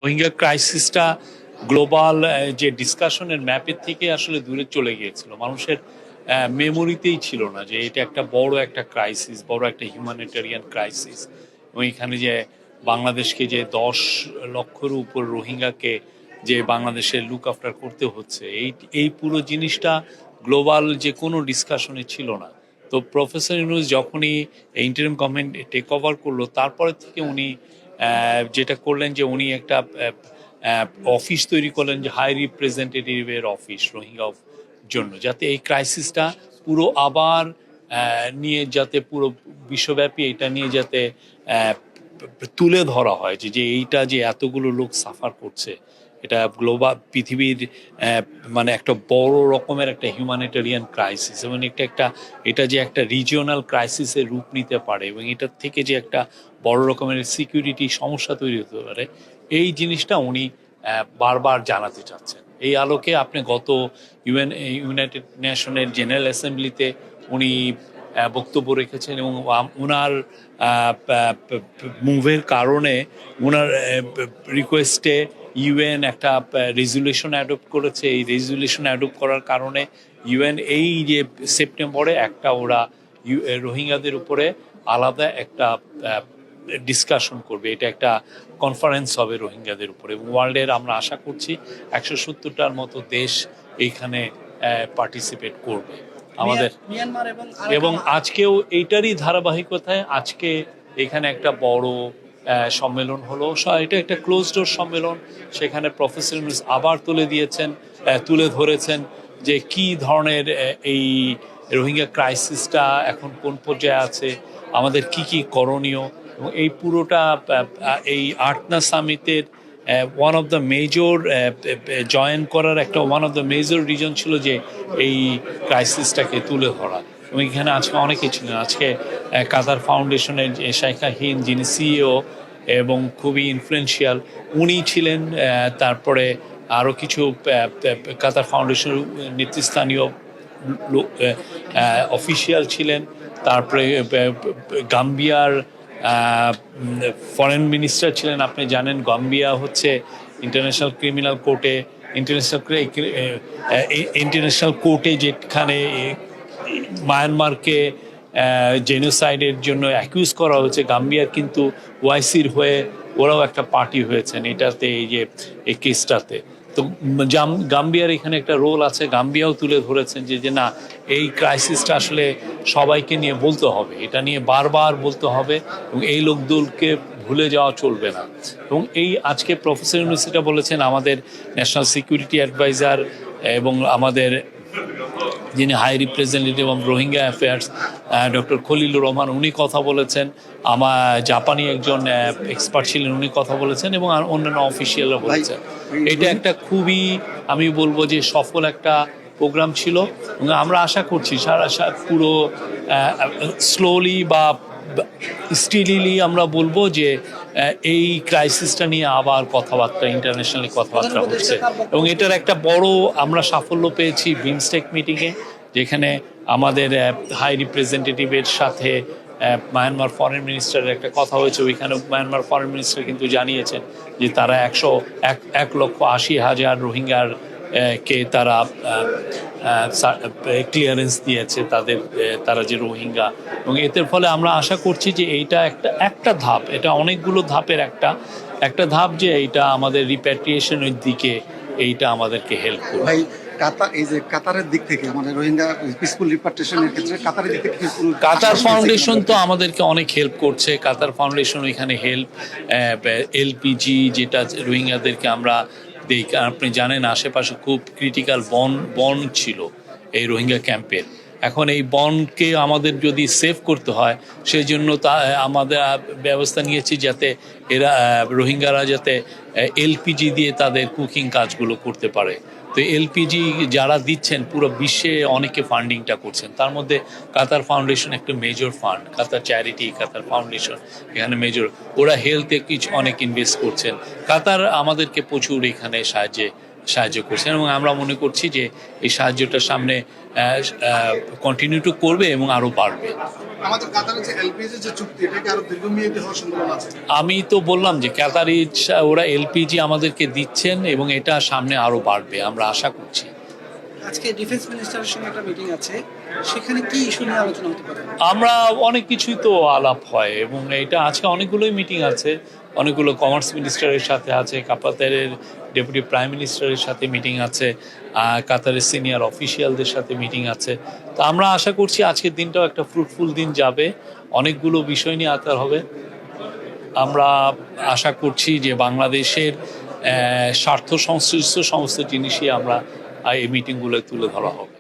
Rohingya ক্রাইসিসটা global যে ডিসকাশনের ম্যাপের থেকে আসলে দূরে চলে গিয়েছিল। মানুষের মেমোরিতেই ছিল না যে এটা একটা বড় একটা ক্রাইসিস, বড় একটা হিউম্যানিটেরিয়ান ক্রাইসিস। এবং এখানে যে বাংলাদেশকে যে 10 লক্ষের উপর রোহিঙ্গাকে যে বাংলাদেশের লুক আফটার করতে হচ্ছে, এই পুরো জিনিসটা গ্লোবাল যে কোনো ডিসকাশনে ছিল না। তো প্রফেসর ইউনূস যখনই ইন্টারিম গভর্নমেন্ট টেক ওভার করলো, তারপরে থেকে উনি যেটা করলেন যে উনি একটা অফিস তৈরি করলেন, যে হাই রিপ্রেজেন্টেটিভের অফিস রোহিঙ্গা জন্য, যাতে এই ক্রাইসিসটা পুরো আবার নিয়ে যাতে পুরো বিশ্বব্যাপী এটা নিয়ে যাতে তুলে ধরা হয় যে এইটা যে এতগুলো লোক সাফার করছে, এটা গ্লোবাল পৃথিবীর মানে একটা বড় রকমের একটা হিউম্যানিটেরিয়ান ক্রাইসিস, এবং এটা যে একটা রিজিওনাল ক্রাইসিসের রূপ নিতে পারে, এবং এটার থেকে যে একটা বড় রকমের সিকিউরিটি সমস্যা তৈরি হতে পারে, এই জিনিসটা উনি বারবার জানাতে চাচ্ছেন। এই আলোকে আপনি গত ইউনাইটেড নেশনের জেনারেল অ্যাসেম্বলিতে উনি বক্তব্য রেখেছেন, এবং ওনার মুভের কারণে, ওনার রিকোয়েস্টে ইউএন একটা রেজুলেশন অ্যাডপ্ট করেছে। এই রেজুলেশন অ্যাডপ্ট করার কারণে ইউএন এই যে সেপ্টেম্বরে একটা ওরা রোহিঙ্গাদের উপরে আলাদা একটা ডিসকাশন করবে, এটা একটা কনফারেন্স হবে রোহিঙ্গাদের উপরে, এবং ওয়ার্ল্ডের আমরা আশা করছি 170টার মতো দেশ এইখানে পার্টিসিপেট করবে আমাদের। এবং আজকেও এইটারই ধারাবাহিকতায় আজকে এখানে একটা বড় সম্মেলন হলো। এটা একটা ক্লোজ ডোর সম্মেলন। সেখানে প্রফেসর ইউনূস আবার তুলে ধরেছেন যে কি ধরনের এই রোহিঙ্গা ক্রাইসিসটা এখন কোন পর্যায়ে আছে, আমাদের কি কি করণীয়। এবং এই পুরোটা এই আর্টনা সামিটের one of the major join করার একটা one of the major reason ছিল যে এই ক্রাইসিসটাকে তুলে ধরা। এবং এখানে আজকে অনেকে ছিলেন। আজকে কাতার ফাউন্ডেশনের শাইখা হিন্দ, যিনি সিইও এবং খুবই ইনফ্লুয়েন্সিয়াল, উনি ছিলেন। তারপরে আরও কিছু কাতার ফাউন্ডেশনের নেতৃস্থানীয় অফিসিয়াল ছিলেন। তারপরে গাম্বিয়ার ফরেন মিনিস্টার ছিলেন। আপনি জানেন গাম্বিয়া হচ্ছে ইন্টারন্যাশনাল ক্রিমিনাল কোর্টে ইন্টারন্যাশনাল কোর্টে যেখানে মায়ানমারকে জেনোসাইডের জন্য অ্যাকিউজ করা হয়েছে, গাম্বিয়ার কিন্তু ওয়াইসির হয়ে ওরাও একটা পার্টি হয়েছেন এটাতে, এই কেসটাতে। তো গাম্বিয়ার এখানে একটা রোল আছে। গাম্বিয়াও তুলে ধরেছেন যে না, এই ক্রাইসিসটা আসলে সবাইকে নিয়ে বলতে হবে, এটা নিয়ে বারবার বলতে হবে, এবং এই লোকদলকে ভুলে যাওয়া চলবে না। এবং এই আজকে প্রফেসর ইউনূস এটা বলেছেন, আমাদের ন্যাশনাল সিকিউরিটি অ্যাডভাইজার এবং আমাদের যিনি high representative of Rohingya affairs doctor Khalilur Rahman, উনি কথা বলেছেন। জাপানি একজন এক্সপার্ট ছিলেন, উনি কথা বলেছেন, এবং অন্যান্য অফিসিয়ালরা বলেছেন। এটা একটা খুবই, আমি বলবো যে সফল একটা প্রোগ্রাম ছিল, এবং আমরা আশা করছি পুরো স্লোলি বা স্টিলিলি আমরা বলবো যে এই ক্রাইসিসটা নিয়ে আবার ইন্টারন্যাশনালি কথাবার্তা হচ্ছে। এবং এটার একটা বড় আমরা সাফল্য পেয়েছি বিমস্টেক মিটিংয়ে, যেখানে আমাদের হাই রিপ্রেজেন্টেটিভের সাথে মায়ানমার ফরেন মিনিস্টারের একটা কথা হয়েছে। ওইখানে মায়ানমার ফরেন মিনিস্টার কিন্তু জানিয়েছেন যে তারা 1,80,000 রোহিঙ্গার কে তারা ক্লিয়ারেন্স দিয়েছে, তারা যে রোহিঙ্গা। এবং এতে ফলে আমরা আশা করছি যে এইটা একটা ধাপ, এটা অনেকগুলো ধাপের একটা ধাপ, যে এইটা আমাদের রিপ্যাট্রিয়েশনের দিকে এইটা আমাদেরকে হেল্প করবে। কাতারের দিক থেকে আমাদের রোহিঙ্গা পিসফুল রিপাট্রিয়েশনের ক্ষেত্রে কাতারের দিক থেকে কাতার ফাউন্ডেশন তো আমাদেরকে অনেক হেল্প করছে। কাতার ফাউন্ডেশন এখানে এলপিজি, যেটা রোহিঙ্গাদেরকে আমরা দিই। আপনি জানেন আশেপাশে খুব ক্রিটিক্যাল বন ছিল এই রোহিঙ্গা ক্যাম্পের। এখন এই বনকে আমাদের যদি সেভ করতে হয়, সেই জন্য আমাদের ব্যবস্থা নিয়েছি যাতে রোহিঙ্গারা যাতে এলপিজি দিয়ে তাদের কুকিং কাজগুলো করতে পারে। তো এলপিজি যারা দিচ্ছেন, পুরো বিশ্বে অনেকে ফান্ডিংটা করছেন। তার মধ্যে কাতার ফাউন্ডেশন একটা মেজর ফান্ড, কাতার চ্যারিটি, কাতার ফাউন্ডেশন এখানে মেজর। ওরা হেলথে অনেক ইনভেস্ট করছেন। কাতার আমাদেরকে প্রচুর এখানে সাহায্য করছেন, এবং আমরা মনে করছি যে এই সাহায্যটা সামনে কন্টিনিউ টু করবে এবং আরও বাড়বে। আমাদের কাতারের যে এলপিজি যে চুক্তি এটাকে আরো দীর্ঘমেয়াদী হওয়ার সম্ভাবনা আছে। আমি তো বললাম যে ক্যাতারি ওরা এলপিজি আমাদেরকে দিচ্ছেন এবং এটা সামনে আরও বাড়বে আমরা আশা করছি। আজকে ডিফেন্স মিনিস্টারের সঙ্গে একটা মিটিং আছে, সেখানে কি ইস্যু নিয়ে আলোচনা হতে পারে? আমরা অনেক কিছুই তো আলাপ হয় এবং এটা আজকে অনেকগুলোই মিটিং আছে, অনেকগুলো কমার্স মিনিস্টারের সাথে আছে, কাতারের ডেপুটি প্রাইম মিনিস্টারের সাথে মিটিং আছে, কাতারের সিনিয়র অফিসিয়ালদের সাথে মিটিং আছে। তো আমরা আশা করছি আজকের দিনটাও একটা ফ্রুটফুল দিন যাবে, অনেকগুলো বিষয় নিয়ে আলাপ হবে। আমরা আশা করছি যে বাংলাদেশের স্বার্থ সংশ্লিষ্ট সমস্ত জিনিসই আমরা এই মিটিংগুলো তুলে ধরা হবে।